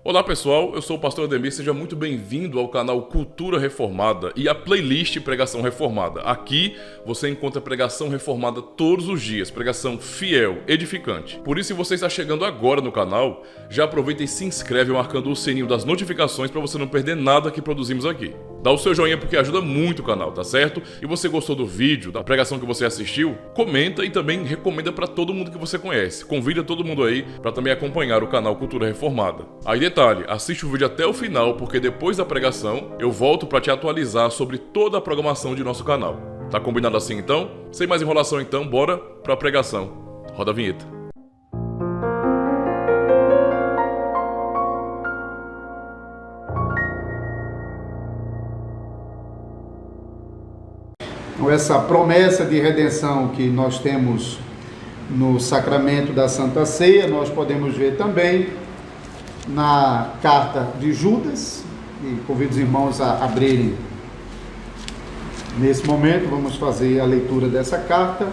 Olá pessoal, eu sou o pastor Ademir, seja muito bem-vindo ao canal Cultura Reformada e à playlist Pregação Reformada. Aqui você encontra pregação reformada todos os dias, pregação fiel, edificante. Por isso, se você está chegando agora no canal, já aproveita e se inscreve marcando o sininho das notificações para você não perder nada que produzimos aqui. Dá o seu joinha porque ajuda muito o canal, tá certo? E você gostou do vídeo, da pregação que você assistiu? Comenta e também recomenda para todo mundo que você conhece. Convida todo mundo aí para também acompanhar o canal Cultura Reformada. Aí detalhe, assiste o vídeo até o final porque depois da pregação eu volto para te atualizar sobre toda a programação de nosso canal. Tá combinado assim então? Sem mais enrolação então, bora para a pregação. Roda a vinheta. Essa promessa de redenção que nós temos no sacramento da Santa Ceia, nós podemos ver também na carta de Judas, e convido os irmãos a abrirem. Nesse momento vamos fazer a leitura dessa carta.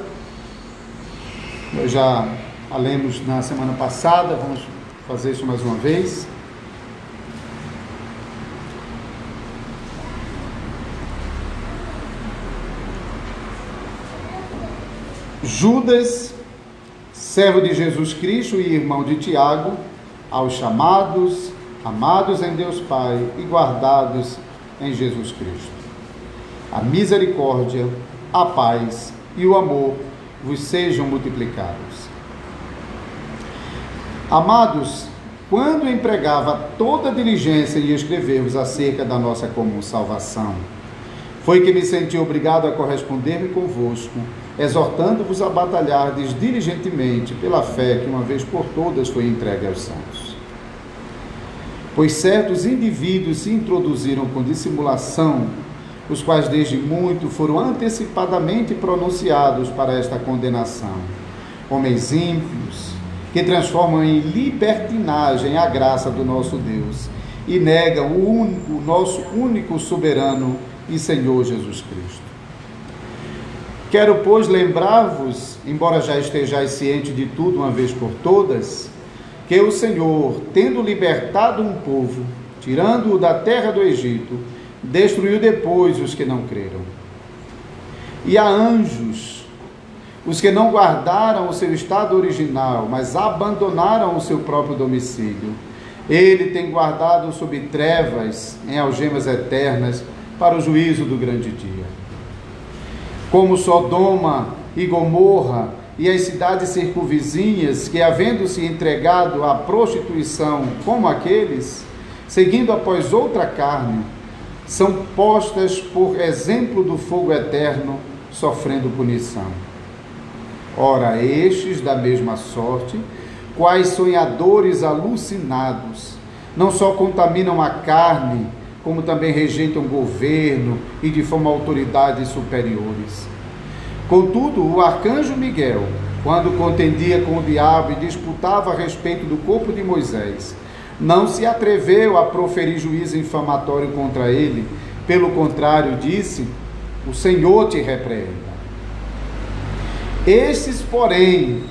Nós já a lemos na semana passada, vamos fazer isso mais uma vez. Judas, servo de Jesus Cristo e irmão de Tiago, aos chamados, amados em Deus Pai e guardados em Jesus Cristo. A misericórdia, a paz e o amor vos sejam multiplicados. Amados, quando empregava toda a diligência em escrever-vos acerca da nossa comum salvação, foi que me senti obrigado a corresponder-me convosco, exortando-vos a batalhardes diligentemente pela fé que uma vez por todas foi entregue aos santos. Pois certos indivíduos se introduziram com dissimulação, os quais desde muito foram antecipadamente pronunciados para esta condenação. Homens ímpios, que transformam em libertinagem a graça do nosso Deus e negam o nosso único soberano e Senhor Jesus Cristo. Quero, pois, lembrar-vos, embora já estejais cientes de tudo uma vez por todas, que o Senhor, tendo libertado um povo, tirando-o da terra do Egito, destruiu depois os que não creram. E a anjos, os que não guardaram o seu estado original, mas abandonaram o seu próprio domicílio, ele tem guardado sob trevas, em algemas eternas, para o juízo do grande dia. Como Sodoma e Gomorra e as cidades circunvizinhas, que havendo-se entregado à prostituição como aqueles, seguindo após outra carne, são postas por exemplo do fogo eterno, sofrendo punição. Ora, estes, da mesma sorte, quais sonhadores alucinados, não só contaminam a carne, como também rejeitam o governo e difamam autoridades superiores. Contudo, o arcanjo Miguel, quando contendia com o diabo e disputava a respeito do corpo de Moisés, não se atreveu a proferir juízo infamatório contra ele, pelo contrário, disse: o Senhor te repreenda. Estes, porém,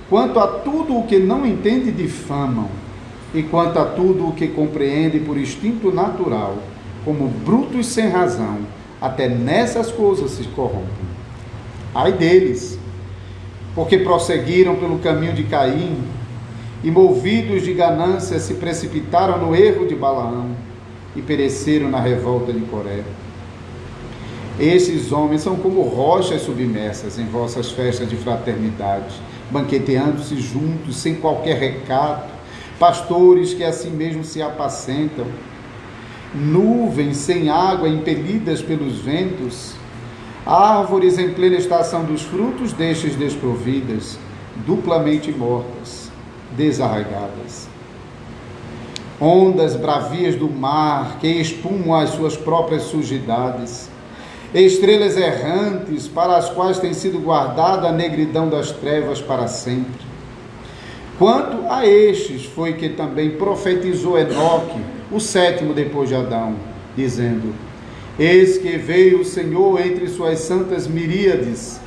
quanto a tudo o que não entende, difamam, e quanto a tudo o que compreende por instinto natural, como brutos sem razão, até nessas coisas se corrompem. Ai deles, porque prosseguiram pelo caminho de Caim, e movidos de ganância se precipitaram no erro de Balaão, e pereceram na revolta de Coré. Esses homens são como rochas submersas em vossas festas de fraternidade, banqueteando-se juntos, sem qualquer recato, pastores que assim mesmo se apacentam, nuvens sem água impelidas pelos ventos, árvores em plena estação dos frutos destes desprovidas, duplamente mortas, desarraigadas. Ondas bravias do mar que espumam as suas próprias sujidades, estrelas errantes para as quais tem sido guardada a negridão das trevas para sempre. Quanto a estes foi que também profetizou Enoque, o sétimo depois de Adão, dizendo: eis que veio o Senhor entre suas santas miríades,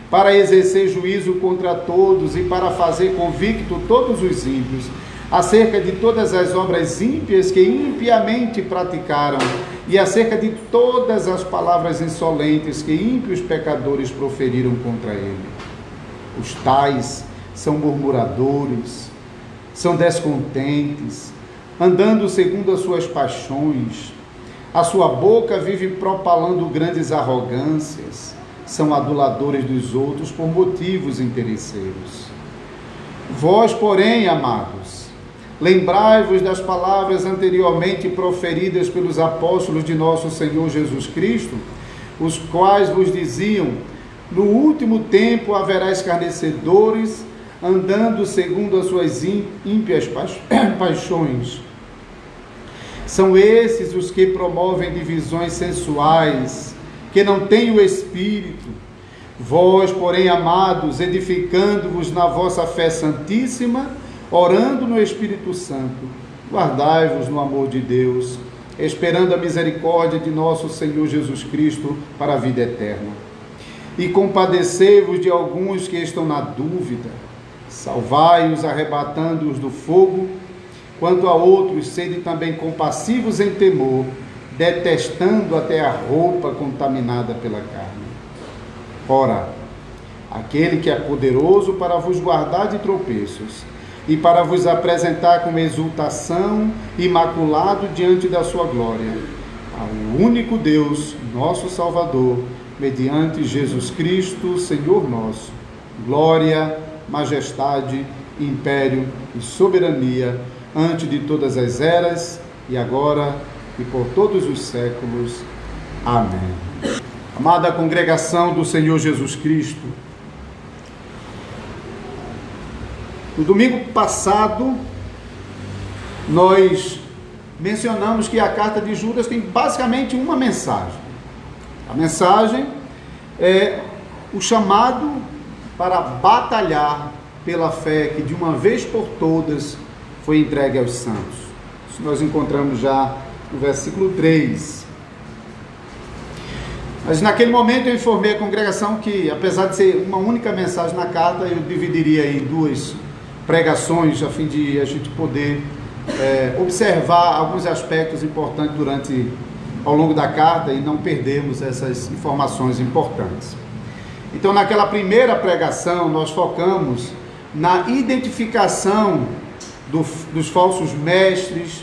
para exercer juízo contra todos e para fazer convicto todos os ímpios, acerca de todas as obras ímpias que impiamente praticaram, e acerca de todas as palavras insolentes que ímpios pecadores proferiram contra ele. Os tais são murmuradores, são descontentes, andando segundo as suas paixões. A sua boca vive propalando grandes arrogâncias, são aduladores dos outros por motivos interesseiros. Vós, porém, amados, lembrai-vos das palavras anteriormente proferidas pelos apóstolos de nosso Senhor Jesus Cristo, os quais vos diziam: no último tempo haverá escarnecedores, andando segundo as suas ímpias paixões. São esses os que promovem divisões sensuais, que não têm o Espírito. Vós, porém, amados, edificando-vos na vossa fé santíssima, orando no Espírito Santo, guardai-vos no amor de Deus, esperando a misericórdia de nosso Senhor Jesus Cristo para a vida eterna. E compadecei-vos de alguns que estão na dúvida, salvai-os arrebatando-os do fogo. Quanto a outros, sede também compassivos em temor, detestando até a roupa contaminada pela carne. Ora, aquele que é poderoso para vos guardar de tropeços e para vos apresentar com exultação, imaculado diante da sua glória, ao único Deus, nosso Salvador, mediante Jesus Cristo, Senhor nosso, glória, majestade, império e soberania, antes de todas as eras, e agora e por todos os séculos. Amém. Amada congregação do Senhor Jesus Cristo, no domingo passado, nós mencionamos que a carta de Judas tem basicamente uma mensagem. A mensagem é o chamado para batalhar pela fé que de uma vez por todas foi entregue aos santos. Isso nós encontramos já no versículo 3. Mas naquele momento eu informei a congregação que, apesar de ser uma única mensagem na carta, eu dividiria em duas pregações, a fim de a gente poder observar alguns aspectos importantes ao longo da carta e não perdermos essas informações importantes. Então, naquela primeira pregação, nós focamos na identificação dos falsos mestres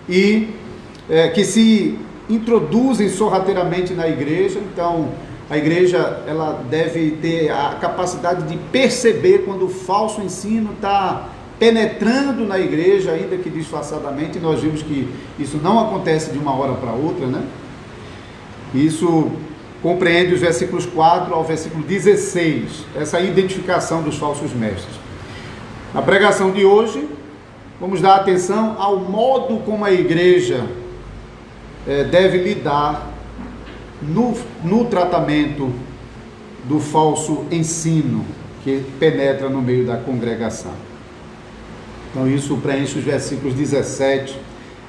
e que se introduzem sorrateiramente na igreja. Então, a igreja ela deve ter a capacidade de perceber quando o falso ensino está penetrando na igreja, ainda que disfarçadamente. Nós vimos que isso não acontece de uma hora para outra, né? Isso compreende os versículos 4 ao versículo 16, essa identificação dos falsos mestres. Na pregação de hoje, vamos dar atenção ao modo como a igreja deve lidar no tratamento do falso ensino que penetra no meio da congregação. Então isso preenche os versículos 17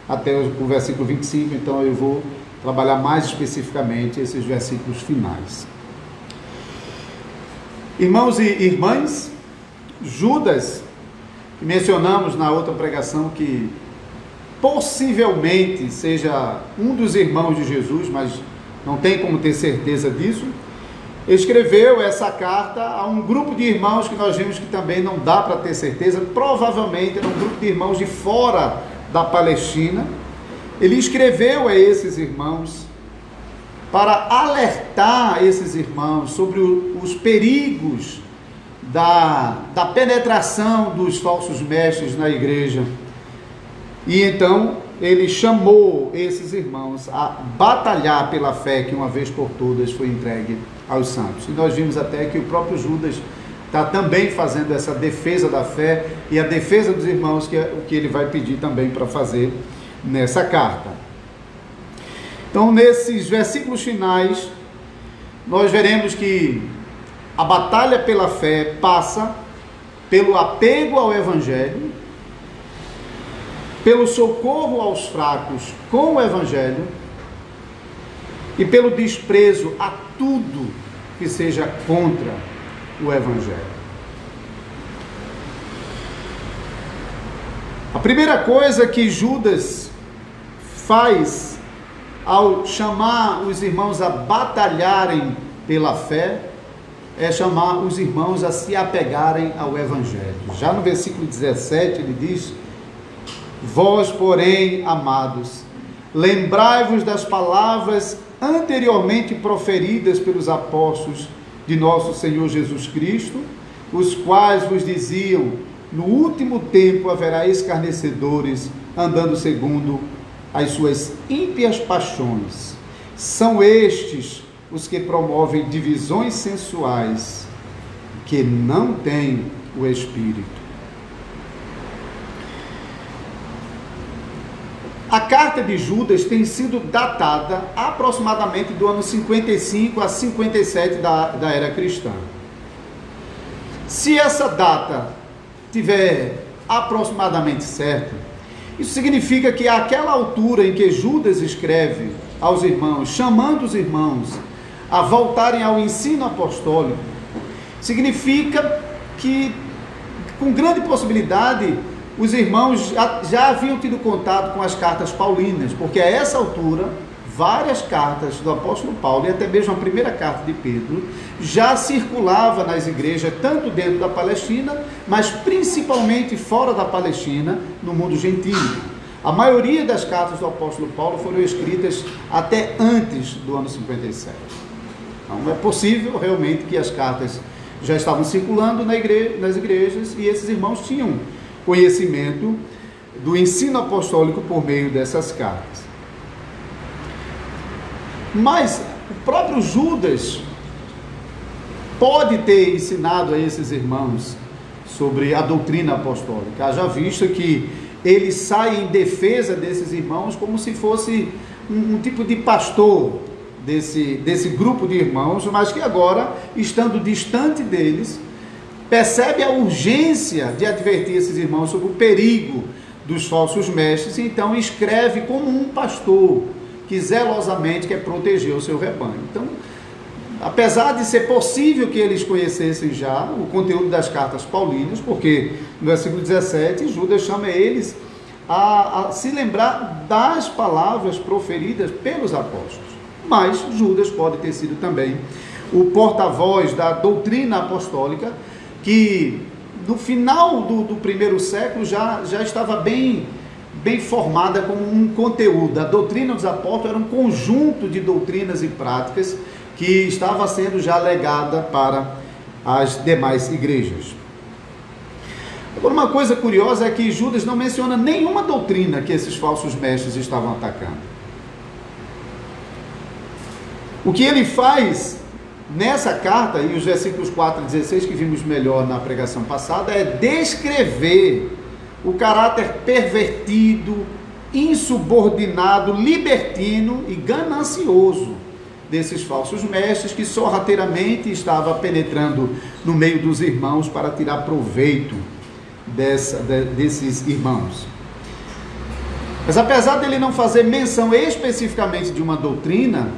até o versículo 25, então eu vou trabalhar mais especificamente esses versículos finais. Irmãos e irmãs, Judas, que mencionamos na outra pregação que possivelmente seja um dos irmãos de Jesus, mas não tem como ter certeza disso, escreveu essa carta a um grupo de irmãos que nós vimos que também não dá para ter certeza, provavelmente era um grupo de irmãos de fora da Palestina. Ele escreveu a esses irmãos para alertar esses irmãos sobre os perigos da penetração dos falsos mestres na igreja. E então ele chamou esses irmãos a batalhar pela fé que uma vez por todas foi entregue aos santos. E nós vimos até que o próprio Judas está também fazendo essa defesa da fé e a defesa dos irmãos, que é o que ele vai pedir também para fazer nessa carta. Então, nesses versículos finais, nós veremos que a batalha pela fé passa pelo apego ao Evangelho, pelo socorro aos fracos com o Evangelho e pelo desprezo a tudo que seja contra o Evangelho. A A primeira coisa que Judas faz ao chamar os irmãos a batalharem pela fé é chamar os irmãos a se apegarem ao Evangelho. Já no versículo 17 ele diz: vós, porém, amados, lembrai-vos das palavras anteriormente proferidas pelos apóstolos de nosso Senhor Jesus Cristo, os quais vos diziam: no último tempo haverá escarnecedores, andando segundo as suas ímpias paixões. São estes os que promovem divisões sensuais, que não têm o Espírito. A carta de Judas tem sido datada aproximadamente do ano 55 a 57 da era cristã. Se essa data tiver aproximadamente certa, isso significa que àquela altura em que Judas escreve aos irmãos, chamando os irmãos a voltarem ao ensino apostólico, significa que, com grande possibilidade, os irmãos já haviam tido contato com as cartas paulinas, porque a essa altura, várias cartas do apóstolo Paulo, e até mesmo a primeira carta de Pedro, já circulava nas igrejas, tanto dentro da Palestina, mas principalmente fora da Palestina, no mundo gentil. A maioria das cartas do apóstolo Paulo foram escritas até antes do ano 57. Então é possível realmente que as cartas já estavam circulando nas igrejas e esses irmãos tinham conhecimento do ensino apostólico por meio dessas cartas. Mas o próprio Judas pode ter ensinado a esses irmãos sobre a doutrina apostólica, haja visto que ele sai em defesa desses irmãos como se fosse um tipo de pastor desse grupo de irmãos, mas que agora, estando distante deles, percebe a urgência de advertir esses irmãos sobre o perigo dos falsos mestres, e então escreve como um pastor que zelosamente quer proteger o seu rebanho. Então, apesar de ser possível que eles conhecessem já o conteúdo das cartas paulinas, porque no versículo 17 Judas chama eles a se lembrar das palavras proferidas pelos apóstolos, mas Judas pode ter sido também o porta-voz da doutrina apostólica, que no final do primeiro século já estava bem formada como um conteúdo. A doutrina dos apóstolos era um conjunto de doutrinas e práticas que estava sendo já legada para as demais igrejas. Agora, uma coisa curiosa é que Judas não menciona nenhuma doutrina que esses falsos mestres estavam atacando. O que ele faz nessa carta, e os versículos 4 e 16 que vimos melhor na pregação passada, é descrever o caráter pervertido, insubordinado, libertino e ganancioso desses falsos mestres, que sorrateiramente estava penetrando no meio dos irmãos para tirar proveito desses irmãos. Mas apesar dele não fazer menção especificamente de uma doutrina,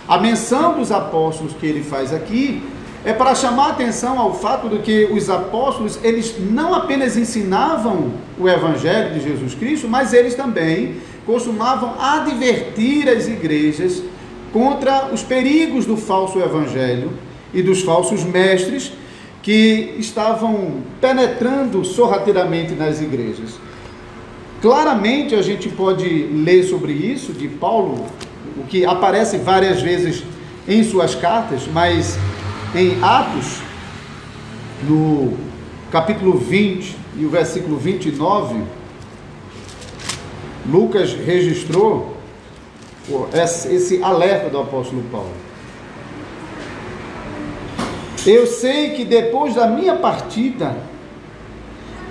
a menção dos apóstolos que ele faz aqui é para chamar a atenção ao fato de que os apóstolos, eles não apenas ensinavam o Evangelho de Jesus Cristo, mas eles também costumavam advertir as igrejas contra os perigos do falso Evangelho e dos falsos mestres que estavam penetrando sorrateiramente nas igrejas. Claramente a gente pode ler sobre isso de Paulo, o que aparece várias vezes em suas cartas, mas em Atos, no capítulo 20 e o versículo 29, Lucas registrou esse alerta do apóstolo Paulo. Eu sei que depois da minha partida,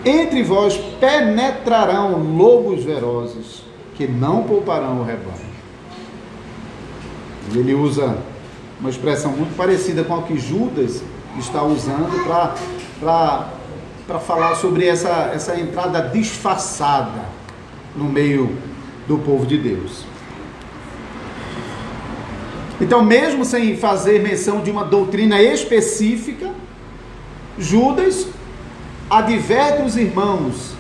entre vós penetrarão lobos ferozes, que não pouparão o rebanho. Ele usa uma expressão muito parecida com a que Judas está usando para falar sobre essa entrada disfarçada no meio do povo de Deus. Então, mesmo sem fazer menção de uma doutrina específica, Judas adverte os irmãos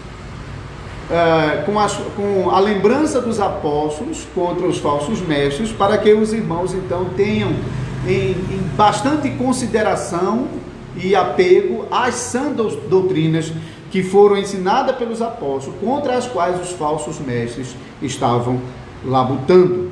com a lembrança dos apóstolos contra os falsos mestres, para que os irmãos então tenham em bastante consideração e apego às sãs doutrinas que foram ensinadas pelos apóstolos, contra as quais os falsos mestres estavam labutando.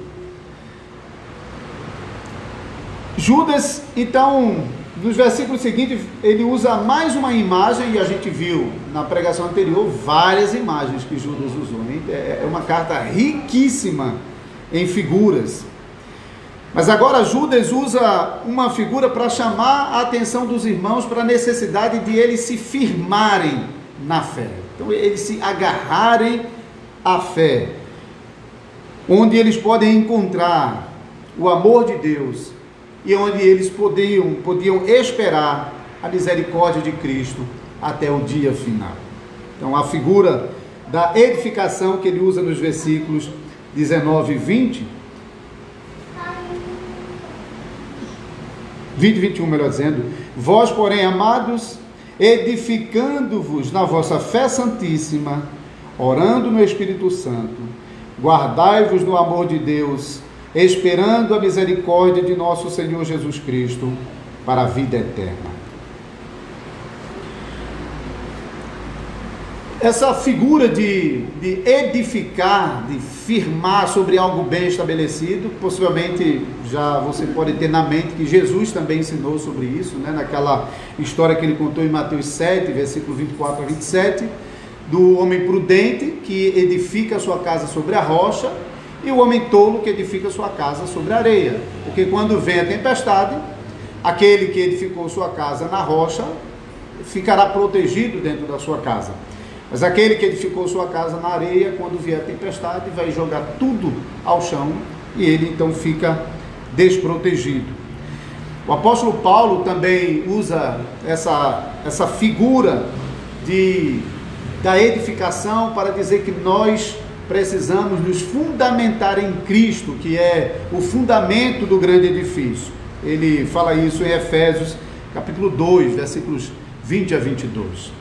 Judas, então, nos versículos seguintes, ele usa mais uma imagem, e a gente viu na pregação anterior várias imagens que Judas usou. É uma carta riquíssima em figuras. Mas agora Judas usa uma figura para chamar a atenção dos irmãos para a necessidade de eles se firmarem na fé. Então, eles se agarrarem à fé, onde eles podem encontrar o amor de Deus e onde eles podiam esperar a misericórdia de Cristo até o dia final. Então, a figura da edificação que ele usa nos versículos 19 e 20 e 21, melhor dizendo: vós, porém, amados, edificando-vos na vossa fé santíssima, orando no Espírito Santo, guardai-vos no amor de Deus, esperando a misericórdia de nosso Senhor Jesus Cristo para a vida eterna. Essa figura de edificar, de firmar sobre algo bem estabelecido, possivelmente já você pode ter na mente que Jesus também ensinou sobre isso, né? Naquela história que ele contou em Mateus 7, versículos 24 a 27, do homem prudente que edifica a sua casa sobre a rocha e o homem tolo que edifica a sua casa sobre a areia. Porque quando vem a tempestade, aquele que edificou sua casa na rocha ficará protegido dentro da sua casa. Mas aquele que edificou sua casa na areia, quando vier a tempestade, vai jogar tudo ao chão e ele então fica desprotegido. O apóstolo Paulo também usa essa figura da edificação para dizer que nós precisamos nos fundamentar em Cristo, que é o fundamento do grande edifício. Ele fala isso em Efésios capítulo 2, versículos 20 a 22.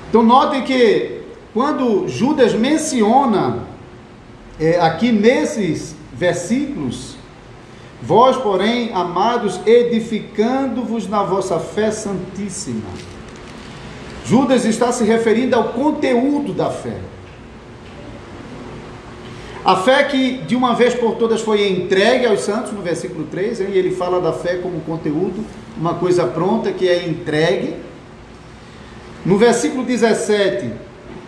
Então notem que quando Judas menciona aqui nesses versículos, vós, porém, amados, edificando-vos na vossa fé santíssima, Judas está se referindo ao conteúdo da fé. A fé que de uma vez por todas foi entregue aos santos, no versículo 3, e ele fala da fé como conteúdo, uma coisa pronta que é entregue. No versículo 17,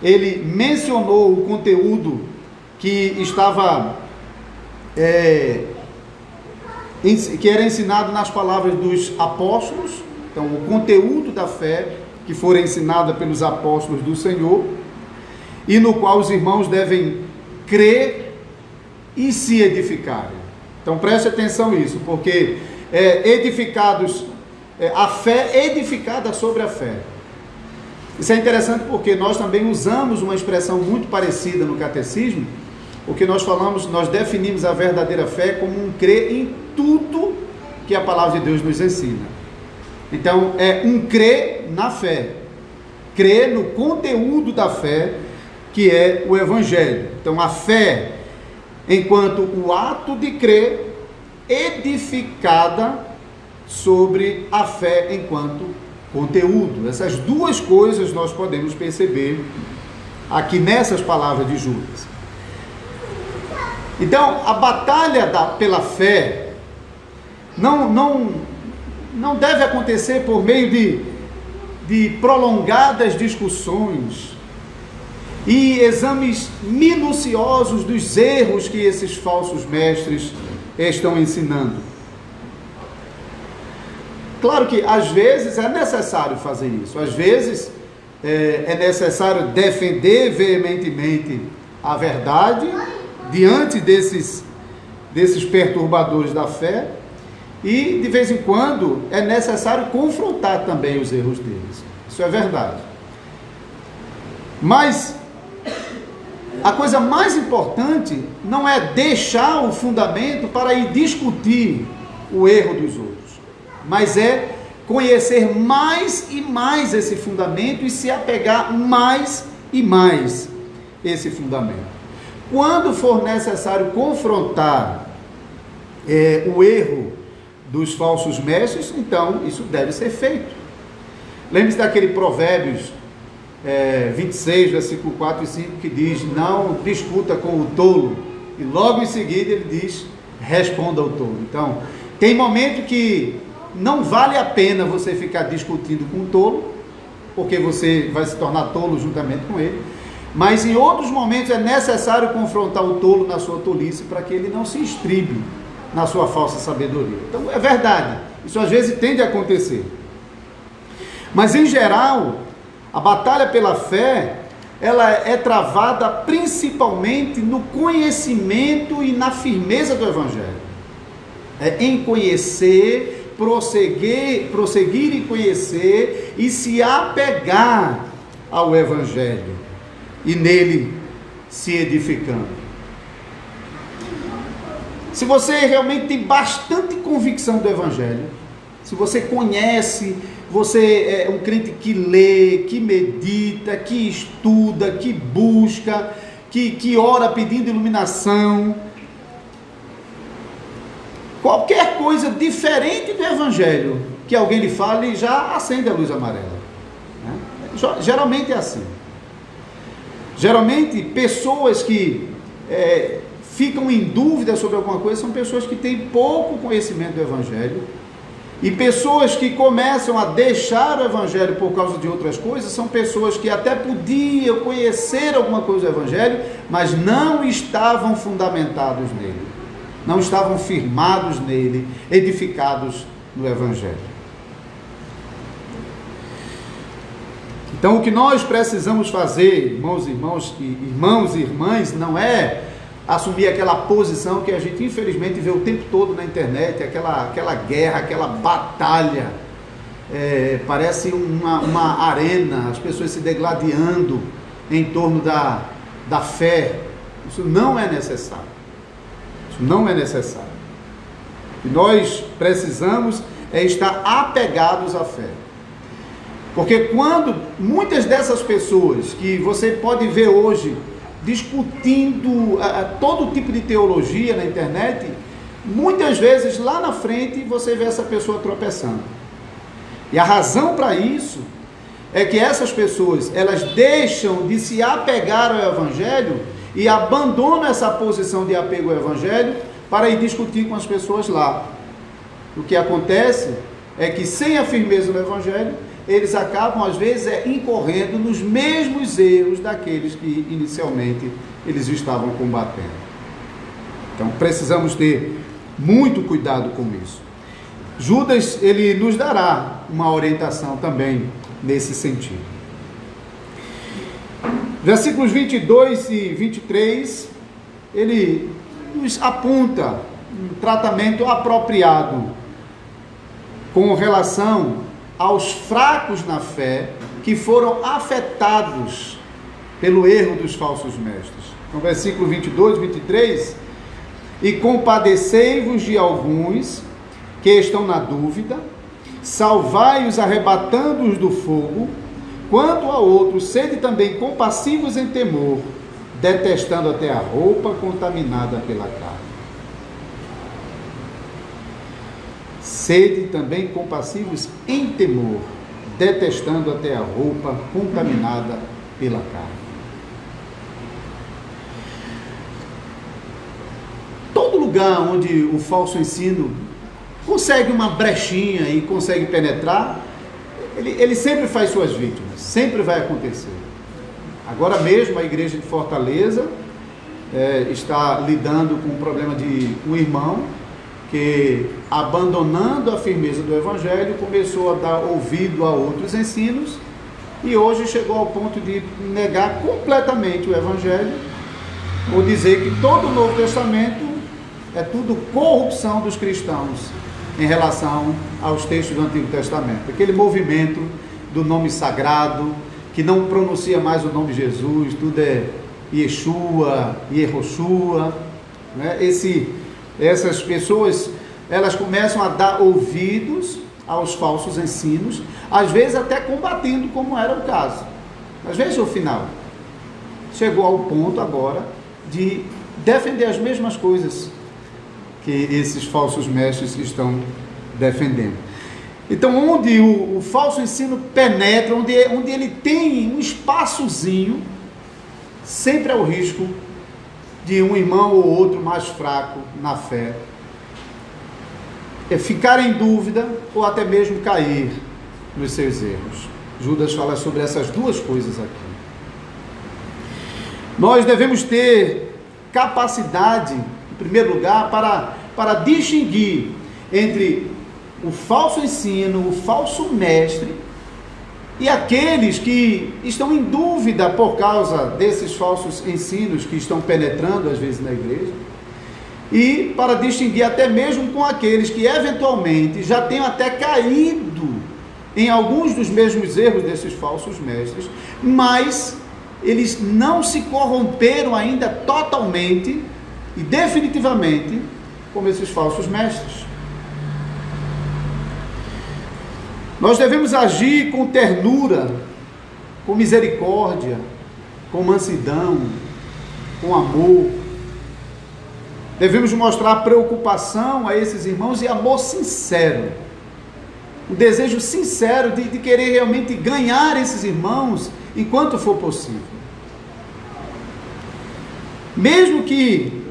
ele mencionou o conteúdo que estava, que era ensinado nas palavras dos apóstolos. Então, o conteúdo da fé que foi ensinada pelos apóstolos do Senhor, e no qual os irmãos devem crer e se edificarem. Então, preste atenção nisso, porque a fé edificada sobre a fé. Isso é interessante porque nós também usamos uma expressão muito parecida no catecismo, porque nós definimos a verdadeira fé como um crer em tudo que a palavra de Deus nos ensina. Então, é um crer na fé, crer no conteúdo da fé, que é o Evangelho. Então, a fé, enquanto o ato de crer, edificada sobre a fé enquanto conteúdo. Essas duas coisas nós podemos perceber aqui nessas palavras de Judas. Então, a batalha pela fé não deve acontecer por meio de prolongadas discussões e exames minuciosos dos erros que esses falsos mestres estão ensinando. Claro que às vezes é necessário fazer isso, às vezes é necessário defender veementemente a verdade diante desses perturbadores da fé, e de vez em quando é necessário confrontar também os erros deles. Isso é verdade. Mas a coisa mais importante não é deixar o fundamento para ir discutir o erro dos outros, mas é conhecer mais e mais esse fundamento e se apegar mais e mais esse fundamento. Quando for necessário confrontar o erro dos falsos mestres, então isso deve ser feito. Lembre-se daquele Provérbios 26, versículo 4 e 5, que diz: não discuta com o tolo, e logo em seguida ele diz: responda ao tolo. Então, tem momento que não vale a pena você ficar discutindo com o tolo, porque você vai se tornar tolo juntamente com ele, mas em outros momentos é necessário confrontar o tolo na sua tolice, para que ele não se estribe na sua falsa sabedoria. Então, é verdade, isso às vezes tende a acontecer. Mas, em geral, a batalha pela fé, ela é travada principalmente no conhecimento e na firmeza do Evangelho. Em conhecer, prosseguir em conhecer e se apegar ao Evangelho e nele se edificando. Se você realmente tem bastante convicção do Evangelho, se você conhece, você é um crente que lê, que medita, que estuda, que busca, que ora pedindo iluminação, qualquer coisa diferente do Evangelho que alguém lhe fale, já acende a luz amarela, né? Geralmente é assim. Geralmente, pessoas que ficam em dúvida sobre alguma coisa são pessoas que têm pouco conhecimento do Evangelho. E pessoas que começam a deixar o Evangelho por causa de outras coisas são pessoas que até podiam conhecer alguma coisa do Evangelho, mas não estavam fundamentados nele, não estavam firmados nele, edificados no Evangelho. Então, o que nós precisamos fazer, irmãos e irmãs, não é assumir aquela posição que a gente infelizmente vê o tempo todo na internet, aquela guerra, aquela batalha, parece uma arena, as pessoas se degladiando em torno da fé. Isso não é necessário. Isso não é necessário. O que nós precisamos é estar apegados à fé. Porque quando muitas dessas pessoas que você pode ver hoje discutindo todo tipo de teologia na internet, muitas vezes lá na frente você vê essa pessoa tropeçando. E a razão para isso é que essas pessoas, elas deixam de se apegar ao Evangelho e abandonam essa posição de apego ao Evangelho para ir discutir com as pessoas lá. O que acontece é que, sem a firmeza do Evangelho, eles acabam, às vezes, incorrendo nos mesmos erros daqueles que, inicialmente, eles estavam combatendo. Então, precisamos ter muito cuidado com isso. Judas, ele nos dará uma orientação também nesse sentido. Versículos 22 e 23, ele nos aponta um tratamento apropriado com relação aos fracos na fé, que foram afetados pelo erro dos falsos mestres. No versículo 22, 23, e compadecei-vos de alguns que estão na dúvida, salvai-os arrebatando-os do fogo, quanto a outros, sede também compassivos em temor, detestando até a roupa contaminada pela carne. Sede também compassivos em temor, detestando até a roupa contaminada pela carne. Todo lugar onde o falso ensino consegue uma brechinha e consegue penetrar, ele sempre faz suas vítimas, sempre vai acontecer. Agora mesmo a igreja de Fortaleza está lidando com o problema de um irmão que, abandonando a firmeza do Evangelho, começou a dar ouvido a outros ensinos e hoje chegou ao ponto de negar completamente o Evangelho, ou dizer que todo o Novo Testamento é tudo corrupção dos cristãos em relação aos textos do Antigo Testamento. Aquele movimento do nome sagrado, que não pronuncia mais o nome de Jesus, tudo é Yeshua, Yehoshua, né? Essas pessoas, elas começam a dar ouvidos aos falsos ensinos, às vezes até combatendo, como era o caso. Mas veja o final. Chegou ao ponto agora de defender as mesmas coisas que esses falsos mestres estão defendendo. Então, onde o falso ensino penetra, onde ele tem um espaçozinho, sempre é o risco de um irmão ou outro mais fraco na fé ficar em dúvida ou até mesmo cair nos seus erros. Judas fala sobre essas duas coisas aqui. Nós devemos ter capacidade, em primeiro lugar, para distinguir entre o falso ensino, o falso mestre, e aqueles que estão em dúvida por causa desses falsos ensinos que estão penetrando às vezes na igreja, e para distinguir até mesmo com aqueles que eventualmente já tenham até caído em alguns dos mesmos erros desses falsos mestres, mas eles não se corromperam ainda totalmente e definitivamente como esses falsos mestres. Nós devemos agir com ternura, com misericórdia, com mansidão, com amor. Devemos mostrar preocupação a esses irmãos e amor sincero. Um desejo sincero de querer realmente ganhar esses irmãos enquanto for possível. Mesmo que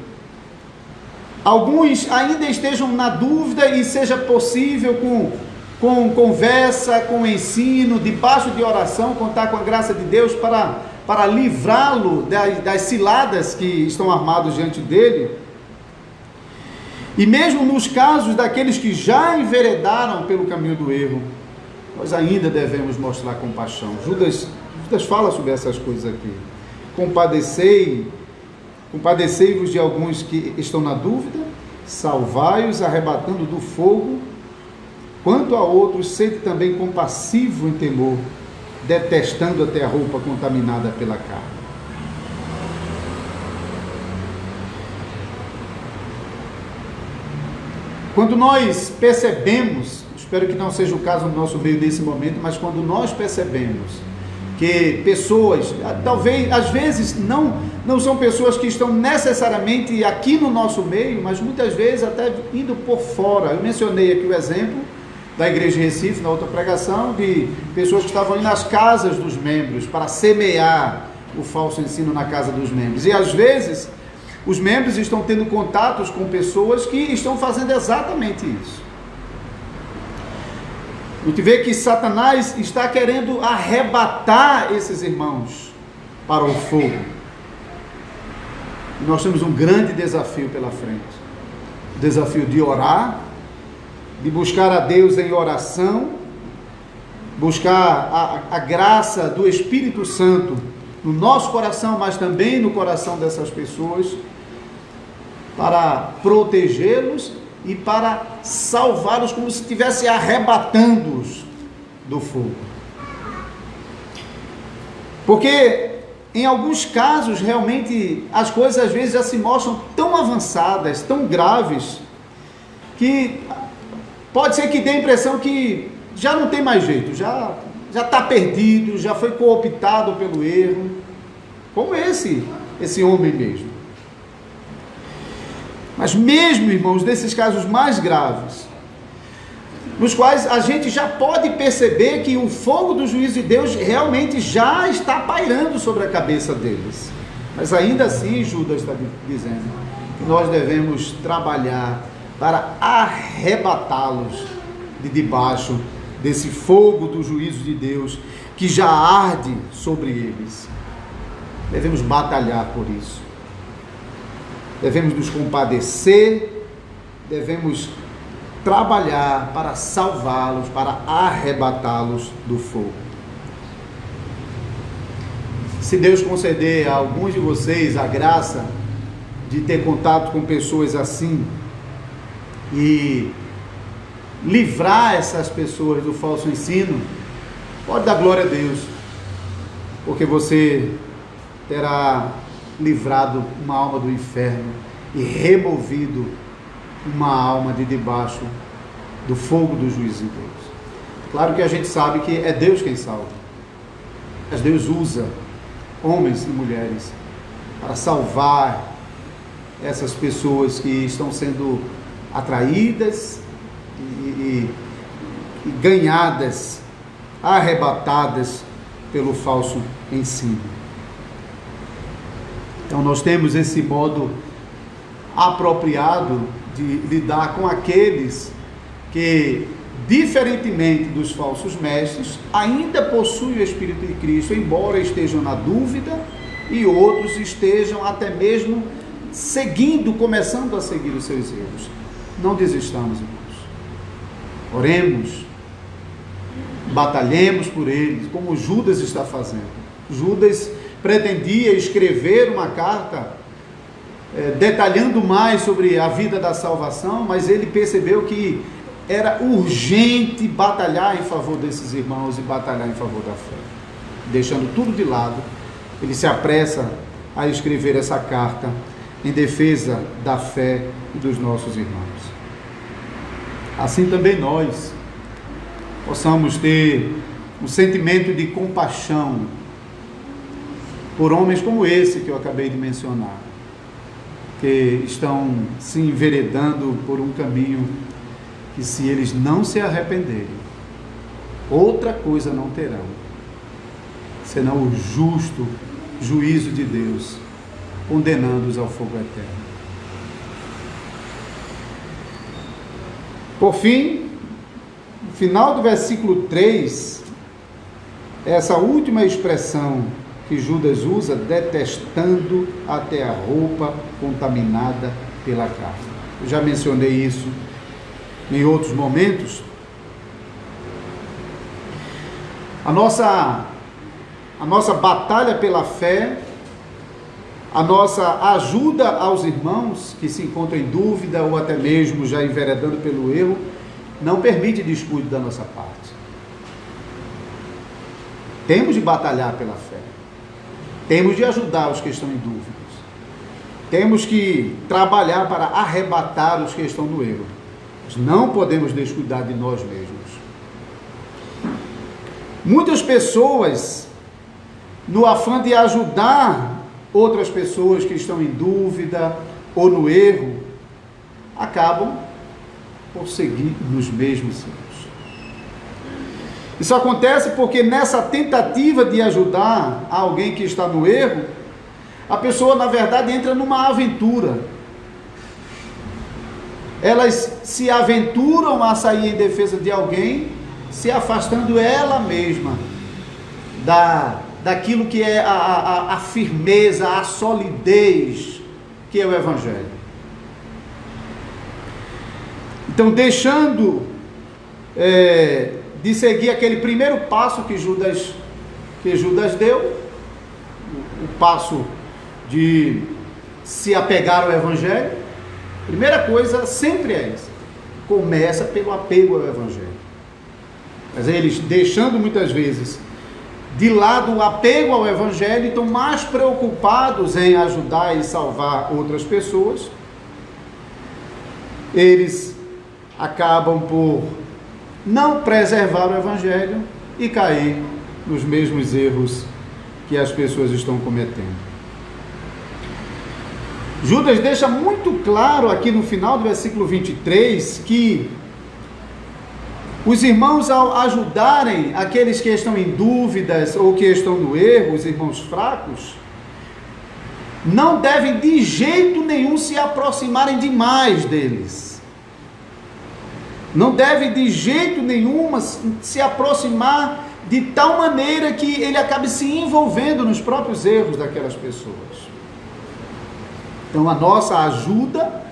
alguns ainda estejam na dúvida e seja possível com conversa, com ensino, debaixo de oração, contar com a graça de Deus para livrá-lo das ciladas que estão armados diante dele. E mesmo nos casos daqueles que já enveredaram pelo caminho do erro, nós ainda devemos mostrar compaixão. Judas fala sobre essas coisas aqui. Compadecei-vos de alguns que estão na dúvida, salvai-os arrebatando do fogo. Quanto a outros, sede também compassivo em temor, detestando até a roupa contaminada pela carne. Quando nós percebemos, espero que não seja o caso no nosso meio nesse momento, mas quando nós percebemos que pessoas, talvez, às vezes, não são pessoas que estão necessariamente aqui no nosso meio, mas muitas vezes até indo por fora. Eu mencionei aqui o exemplo da Igreja de Recife, na outra pregação, de pessoas que estavam indo nas casas dos membros para semear o falso ensino na casa dos membros. E às vezes, os membros estão tendo contatos com pessoas que estão fazendo exatamente isso. A gente vê que Satanás está querendo arrebatar esses irmãos para o fogo. E nós temos um grande desafio pela frente. O desafio de orar, de buscar a Deus em oração, buscar a graça do Espírito Santo no nosso coração, mas também no coração dessas pessoas, para protegê-los e para salvá-los, como se estivesse arrebatando-os do fogo. Porque em alguns casos realmente as coisas às vezes já se mostram tão avançadas, tão graves, que pode ser que dê a impressão que já não tem mais jeito, já está perdido, já foi cooptado pelo erro, como esse homem mesmo. Mas mesmo, irmãos, nesses casos mais graves, nos quais a gente já pode perceber que o fogo do juízo de Deus realmente já está pairando sobre a cabeça deles. Mas ainda assim, Judas está dizendo que nós devemos trabalhar para arrebatá-los de debaixo desse fogo do juízo de Deus que já arde sobre eles. Devemos batalhar por isso. Devemos nos compadecer, devemos trabalhar para salvá-los, para arrebatá-los do fogo. Se Deus conceder a alguns de vocês a graça de ter contato com pessoas assim e livrar essas pessoas do falso ensino, pode dar glória a Deus, porque você terá livrado uma alma do inferno e removido uma alma de debaixo do fogo do juízo de Deus. Claro que a gente sabe que é Deus quem salva, mas Deus usa homens e mulheres para salvar essas pessoas que estão sendo atraídas e ganhadas, arrebatadas pelo falso ensino. Então nós temos esse modo apropriado de lidar com aqueles que, diferentemente dos falsos mestres, ainda possuem o Espírito de Cristo, embora estejam na dúvida, e outros estejam até mesmo começando a seguir os seus erros. Não desistamos, irmãos. Oremos, batalhemos por eles, como Judas está fazendo. Judas pretendia escrever uma carta detalhando mais sobre a vida da salvação, mas ele percebeu que era urgente batalhar em favor desses irmãos e batalhar em favor da fé. Deixando tudo de lado, ele se apressa a escrever essa carta em defesa da fé e dos nossos irmãos. Assim também nós possamos ter um sentimento de compaixão por homens como esse que eu acabei de mencionar, que estão se enveredando por um caminho que, se eles não se arrependerem, outra coisa não terão, senão o justo juízo de Deus, condenando-os ao fogo eterno. Por fim, no final do versículo 3, essa última expressão que Judas usa, detestando até a roupa contaminada pela carne. Eu já mencionei isso em outros momentos. A nossa batalha pela fé, a nossa ajuda aos irmãos que se encontram em dúvida ou até mesmo já enveredando pelo erro, não permite descuido da nossa parte. Temos de batalhar pela fé. Temos de ajudar os que estão em dúvidas. Temos que trabalhar para arrebatar os que estão no erro. Mas não podemos descuidar de nós mesmos. Muitas pessoas, no afã de ajudar outras pessoas que estão em dúvida ou no erro, acabam por seguir nos mesmos erros. Isso acontece porque nessa tentativa de ajudar alguém que está no erro, a pessoa, na verdade, entra numa aventura. Elas se aventuram a sair em defesa de alguém, se afastando ela mesma daquilo que é a firmeza, a solidez que é o Evangelho. Então, deixando de seguir aquele primeiro passo que Judas deu, o passo de se apegar ao Evangelho, primeira coisa sempre é essa: começa pelo apego ao Evangelho. Mas eles, deixando muitas vezes de lado o apego ao Evangelho, estão mais preocupados em ajudar e salvar outras pessoas, eles acabam por não preservar o Evangelho e cair nos mesmos erros que as pessoas estão cometendo. Judas deixa muito claro aqui no final do versículo 23 que os irmãos, ao ajudarem aqueles que estão em dúvidas ou que estão no erro, os irmãos fracos, não devem de jeito nenhum se aproximarem demais deles. Não deve de jeito nenhum se aproximar de tal maneira que ele acabe se envolvendo nos próprios erros daquelas pessoas. Então a nossa ajuda,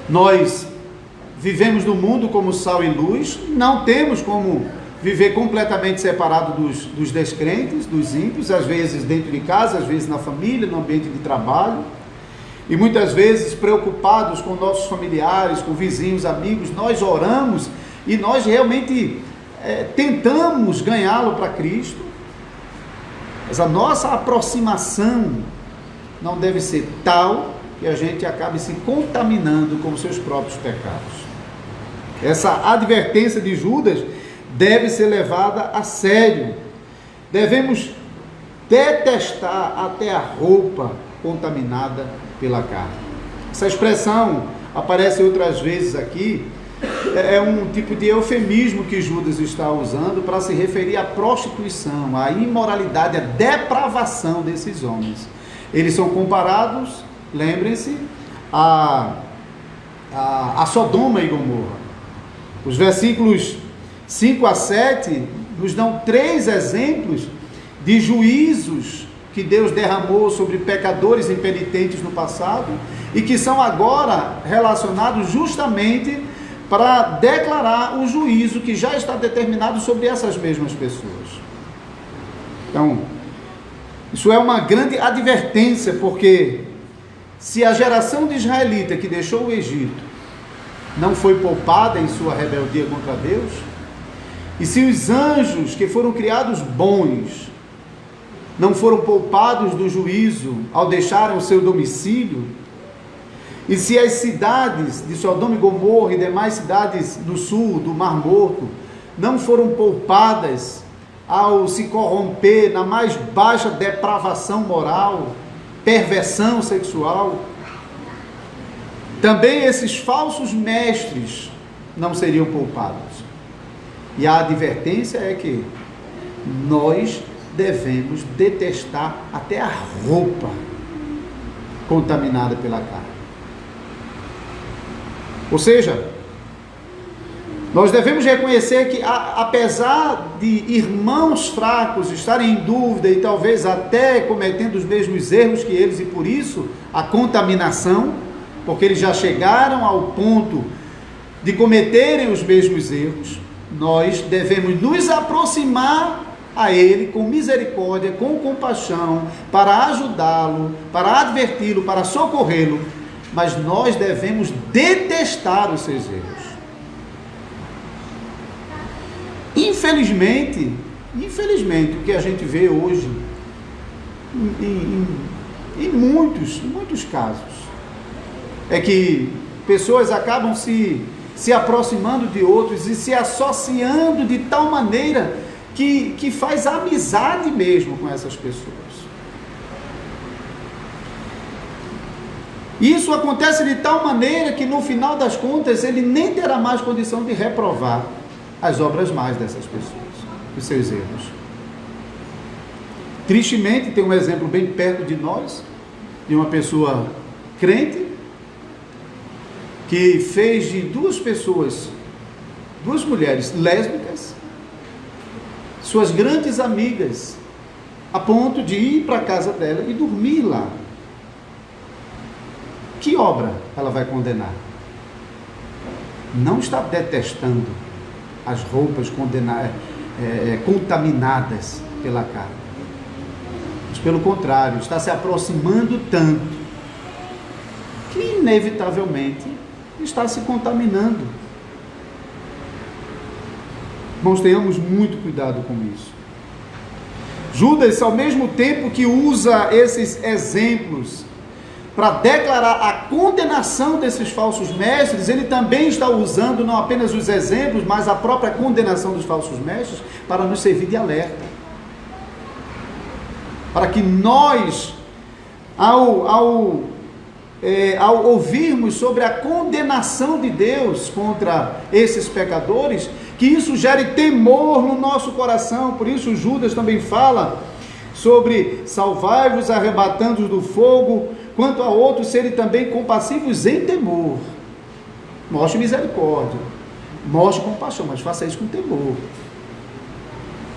nós vivemos no mundo como sal e luz, não temos como viver completamente separado dos descrentes, dos ímpios, às vezes dentro de casa, às vezes na família, no ambiente de trabalho, e muitas vezes preocupados com nossos familiares, com vizinhos, amigos. Nós oramos e nós realmente tentamos ganhá-lo para Cristo, mas a nossa aproximação não deve ser tal que a gente acabe se contaminando com os seus próprios pecados. Essa advertência de Judas deve ser levada a sério. Devemos detestar até a roupa contaminada pela carne. Essa expressão aparece outras vezes aqui, é um tipo de eufemismo que Judas está usando para se referir à prostituição, à imoralidade, à depravação desses homens. Eles são comparados, lembrem-se, a Sodoma e Gomorra. Os versículos 5 a 7 nos dão 3 exemplos de juízos que Deus derramou sobre pecadores impenitentes no passado e que são agora relacionados justamente para declarar o juízo que já está determinado sobre essas mesmas pessoas. Então, isso é uma grande advertência, porque se a geração de israelita que deixou o Egito não foi poupada em sua rebeldia contra Deus, e se os anjos que foram criados bons não foram poupados do juízo ao deixarem o seu domicílio, e se as cidades de Sodoma e Gomorra e demais cidades do sul, do Mar Morto, não foram poupadas ao se corromper na mais baixa depravação moral, perversão sexual, também esses falsos mestres não seriam poupados. E a advertência é que nós devemos detestar até a roupa contaminada pela carne. Ou seja, nós devemos reconhecer que, apesar de irmãos fracos estarem em dúvida e talvez até cometendo os mesmos erros que eles, e por isso a contaminação, porque eles já chegaram ao ponto de cometerem os mesmos erros, nós devemos nos aproximar a ele com misericórdia, com compaixão, para ajudá-lo, para adverti-lo, para socorrê-lo, mas nós devemos detestar os seus erros. Infelizmente, o que a gente vê hoje, em muitos casos, é que pessoas acabam se aproximando de outros e se associando de tal maneira que faz amizade mesmo com essas pessoas. Isso acontece de tal maneira que no final das contas ele nem terá mais condição de reprovar as obras mais dessas pessoas, os seus erros. Tristemente, tem um exemplo bem perto de nós, de uma pessoa crente, que fez de duas mulheres lésbicas, suas grandes amigas, a ponto de ir para a casa dela e dormir lá. Que obra ela vai condenar? Não está detestando as roupas contaminadas pela carne, mas pelo contrário, está se aproximando tanto que inevitavelmente está se contaminando. Irmãos, tenhamos muito cuidado com isso. Judas, ao mesmo tempo que usa esses exemplos para declarar a condenação desses falsos mestres, ele também está usando não apenas os exemplos, mas a própria condenação dos falsos mestres para nos servir de alerta. Para que nós, ao ouvirmos sobre a condenação de Deus contra esses pecadores, que isso gere temor no nosso coração. Por isso Judas também fala sobre salvai-vos arrebatando do fogo, quanto a outros serem também compassivos em temor. Mostre misericórdia, mostre compaixão, mas faça isso com temor.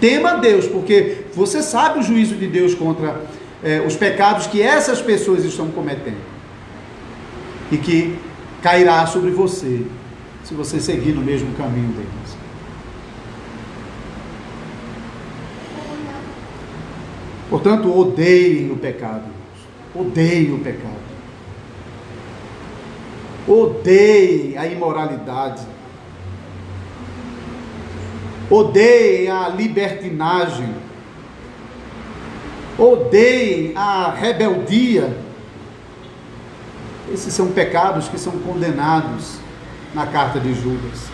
Tema a Deus, porque você sabe o juízo de Deus contra os pecados que essas pessoas estão cometendo, e que cairá sobre você, se você seguir no mesmo caminho deles. Portanto, odeiem o pecado. Odeiem o pecado. Odeiem a imoralidade. Odeiem a libertinagem. Odeiem a rebeldia. Esses são pecados que são condenados na carta de Judas.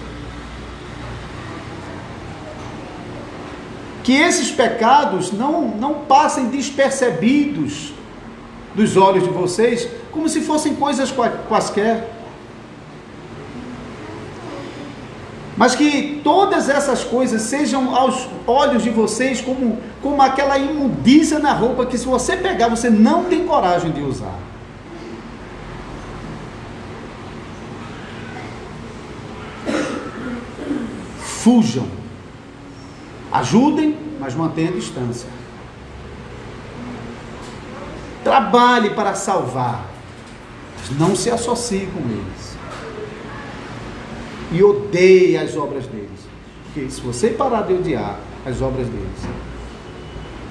que esses pecados não passem despercebidos dos olhos de vocês, como se fossem coisas quaisquer. Mas que todas essas coisas sejam aos olhos de vocês como aquela imundícia na roupa que, se você pegar, você não tem coragem de usar. Fujam. Ajudem, mas mantenham a distância. Trabalhe para salvar, mas não se associe com eles. E odeie as obras deles. Porque se você parar de odiar as obras deles,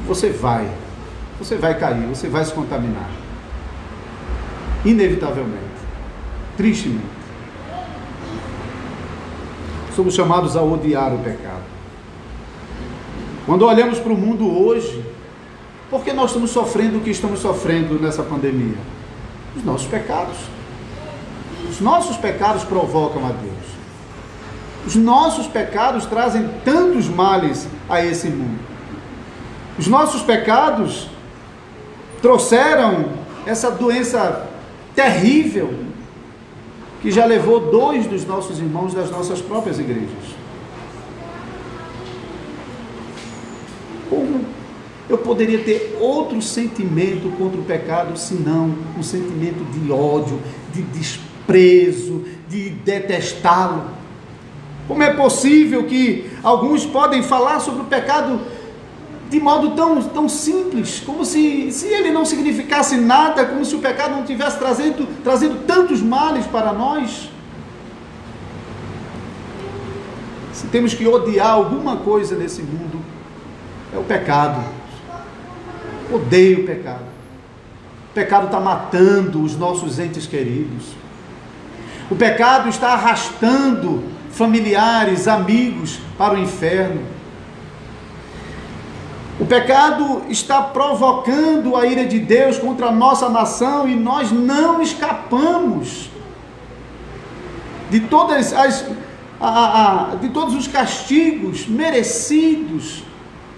você vai cair, você vai se contaminar. Inevitavelmente. Tristemente. Somos chamados a odiar o pecado. Quando olhamos para o mundo hoje, por que nós estamos sofrendo o que estamos sofrendo nessa pandemia? Os nossos pecados. Os nossos pecados provocam a Deus. Os nossos pecados trazem tantos males a esse mundo. Os nossos pecados trouxeram essa doença terrível que já levou 2 dos nossos irmãos das nossas próprias igrejas. Como eu poderia ter outro sentimento contra o pecado, senão um sentimento de ódio, de desprezo, de detestá-lo? Como é possível que alguns podem falar sobre o pecado de modo tão simples, como se ele não significasse nada, como se o pecado não tivesse trazendo tantos males para nós? Se temos que odiar alguma coisa nesse mundo, é o pecado. Odeio o pecado. O pecado está matando os nossos entes queridos. O pecado está arrastando familiares, amigos para o inferno. O pecado está provocando a ira de Deus contra a nossa nação e nós não escapamos de todos os castigos merecidos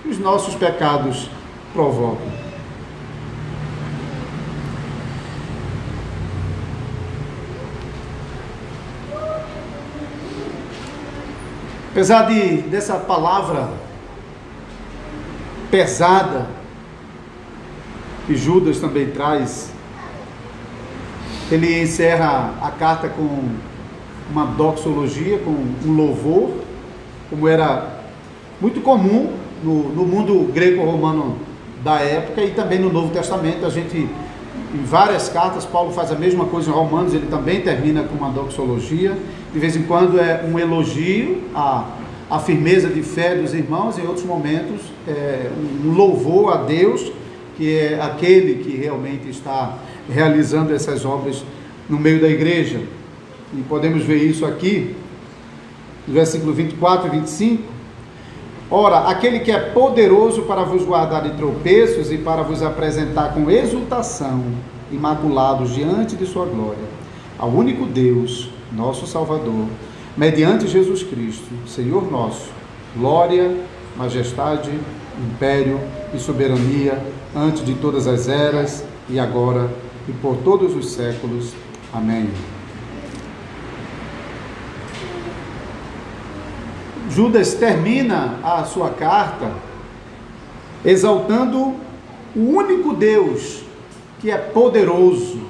que os nossos pecados provocam. Apesar dessa palavra pesada que Judas também traz, ele encerra a carta com uma doxologia, com um louvor, como era muito comum no mundo greco-romano da época e também no Novo Testamento. A gente, em várias cartas, Paulo faz a mesma coisa em Romanos, ele também termina com uma doxologia. De vez em quando é um elogio à firmeza de fé dos irmãos, em outros momentos é um louvor a Deus, que é aquele que realmente está realizando essas obras no meio da igreja. E podemos ver isso aqui, no versículo 24 e 25. Ora, aquele que é poderoso para vos guardar de tropeços e para vos apresentar com exultação, imaculados diante de sua glória, ao único Deus, nosso Salvador, mediante Jesus Cristo, Senhor nosso, glória, majestade, império e soberania, antes de todas as eras, e agora e por todos os séculos. Amém. Judas termina a sua carta exaltando o único Deus que é poderoso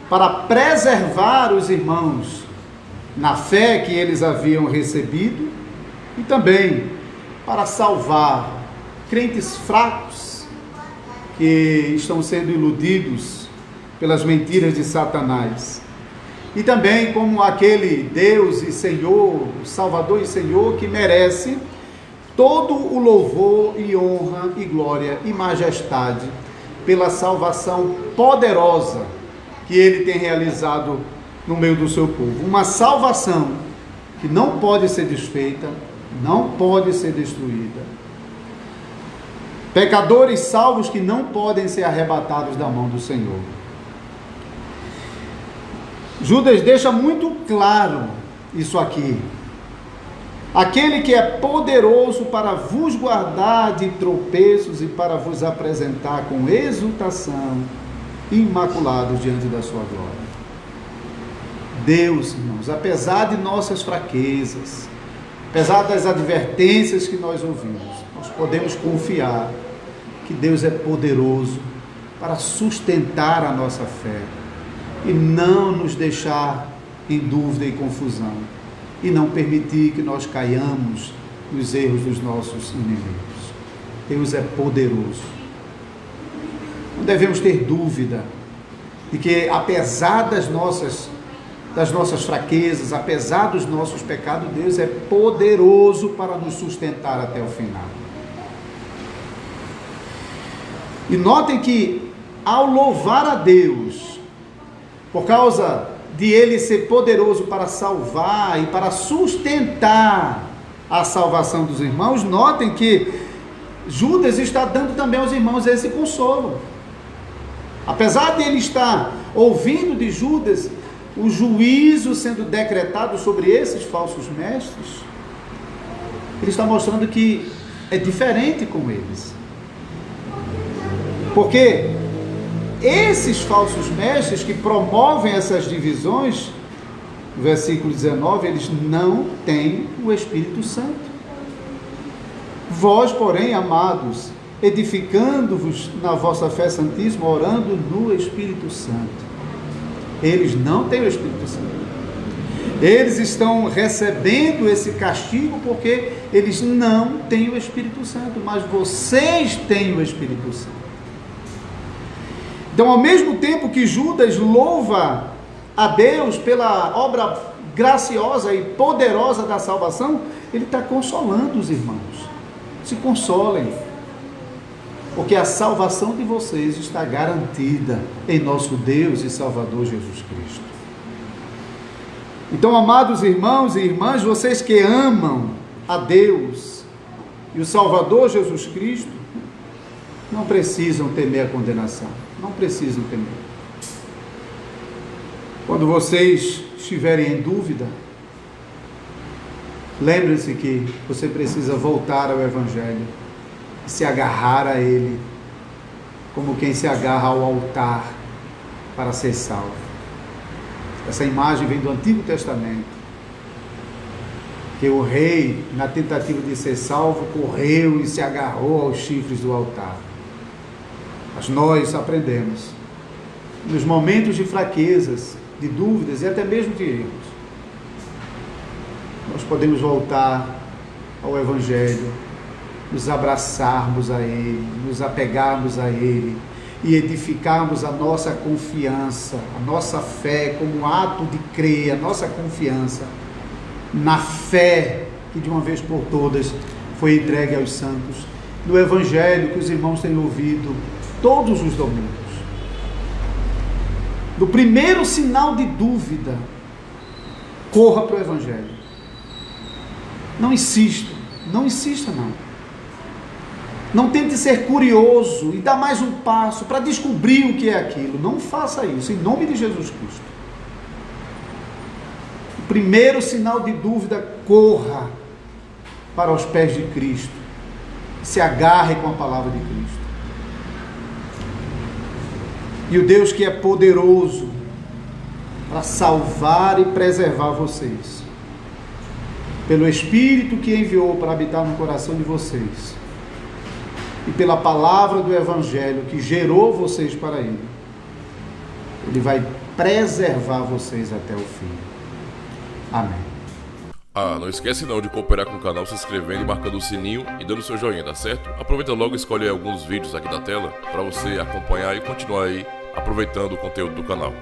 para preservar os irmãos na fé que eles haviam recebido e também para salvar crentes fracos que estão sendo iludidos pelas mentiras de Satanás. E também como aquele Deus e Senhor, Salvador e Senhor, que merece todo o louvor e honra e glória e majestade pela salvação poderosa que Ele tem realizado no meio do seu povo. Uma salvação que não pode ser desfeita, não pode ser destruída. Pecadores salvos que não podem ser arrebatados da mão do Senhor. Judas deixa muito claro isso aqui. aquele que é poderoso para vos guardar de tropeços e para vos apresentar com exultação, imaculados diante da sua glória. Deus, irmãos, apesar de nossas fraquezas, apesar das advertências que nós ouvimos, nós podemos confiar que Deus é poderoso para sustentar a nossa fé e não nos deixar em dúvida e confusão, e não permitir que nós caiamos nos erros dos nossos inimigos. Deus é poderoso. Não devemos ter dúvida de que, apesar das nossas fraquezas, apesar dos nossos pecados, Deus é poderoso para nos sustentar até o final. E notem que, ao louvar a Deus, por causa de Ele ser poderoso para salvar e para sustentar a salvação dos irmãos, notem que Judas está dando também aos irmãos esse consolo. Apesar de ele estar ouvindo de Judas o juízo sendo decretado sobre esses falsos mestres, ele está mostrando que é diferente com eles. Porque esses falsos mestres que promovem essas divisões, no versículo 19, eles não têm o Espírito Santo. Vós, porém, amados, edificando-vos na vossa fé santíssima, orando no Espírito Santo. Eles não têm o Espírito Santo. Eles estão recebendo esse castigo porque eles não têm o Espírito Santo, mas vocês têm o Espírito Santo. Então, ao mesmo tempo que Judas louva a Deus pela obra graciosa e poderosa da salvação, ele está consolando os irmãos. Se consolem, porque a salvação de vocês está garantida em nosso Deus e Salvador Jesus Cristo. Então, amados irmãos e irmãs, vocês que amam a Deus e o Salvador Jesus Cristo, não precisam temer a condenação. Não precisam temer. Quando vocês estiverem em dúvida, lembre-se que você precisa voltar ao Evangelho e se agarrar a Ele, como quem se agarra ao altar para ser salvo. Essa imagem vem do Antigo Testamento, que o rei, na tentativa de ser salvo, correu e se agarrou aos chifres do altar. Mas nós aprendemos, nos momentos de fraquezas, de dúvidas e até mesmo de erros, nós podemos voltar ao Evangelho, nos abraçarmos a Ele, nos apegarmos a Ele e edificarmos a nossa confiança, a nossa fé como um ato de crer, a nossa confiança na fé que de uma vez por todas foi entregue aos santos, no Evangelho que os irmãos têm ouvido todos os domingos. No primeiro sinal de dúvida, corra para o Evangelho. Não insista não. Não tente ser curioso e dar mais um passo para descobrir o que é aquilo. Não faça isso, em nome de Jesus Cristo. O primeiro sinal de dúvida, corra para os pés de Cristo. Se agarre com a palavra de Cristo. E o Deus que é poderoso para salvar e preservar vocês, pelo Espírito que enviou para habitar no coração de vocês, e pela palavra do Evangelho que gerou vocês para Ele, Ele vai preservar vocês até o fim. Amém. Não esquece não de cooperar com o canal se inscrevendo e marcando o sininho e dando seu joinha, tá certo? Aproveita logo e escolhe alguns vídeos aqui da tela para você acompanhar e continuar aí aproveitando o conteúdo do canal.